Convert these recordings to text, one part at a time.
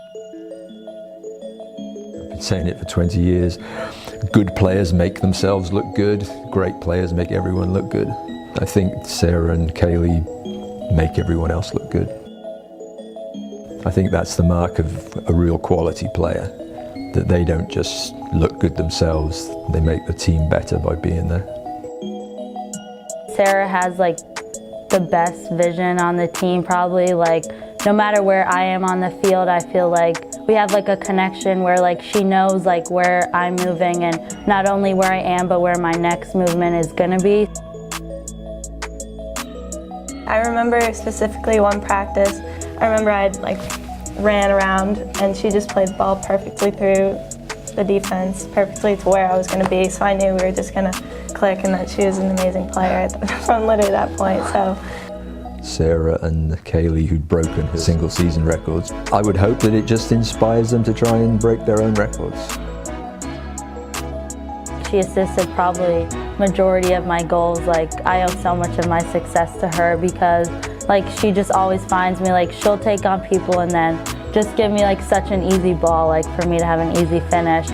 I've been saying it for 20 years. Good players make themselves look good. Great players make everyone look good. I think Sara and Kaleigh make everyone else look good. I think that's the mark of a real quality player, that they don't just look good themselves, they make the team better by being there. Sara has like the best vision on the team probably. Like no matter where I am on the field, I feel like we have like a connection where like she knows like where I'm moving, and not only where I am but where my next movement is gonna be. I remember specifically one practice. I remember I like ran around and she just played the ball perfectly through the defense, perfectly to where I was going to be. So I knew we were just going to click and that she was an amazing player from literally that point. So Sara and Kaleigh, who'd broken her single season records, I would hope that it just inspires them to try and break their own records. She assisted probably majority of my goals. Like I owe so much of my success to her because like she just always finds me, like she'll take on people and then just give me like such an easy ball, like for me to have an easy finish.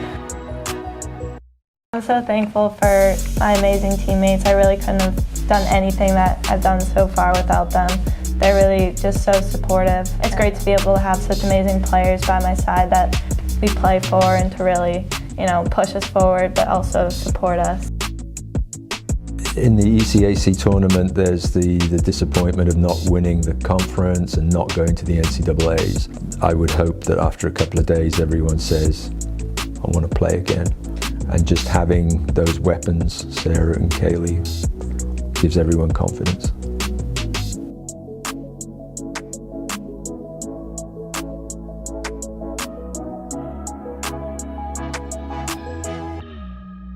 I'm so thankful for my amazing teammates. I really couldn't have done anything that I've done so far without them. They're really just so supportive. It's great to be able to have such amazing players by my side that we play for and to really, you know, push us forward but also support us. In the ECAC tournament, there's the disappointment of not winning the conference and not going to the NCAAs. I would hope that after a couple of days everyone says, I want to play again. And just having those weapons, Sara and Kaleigh, gives everyone confidence.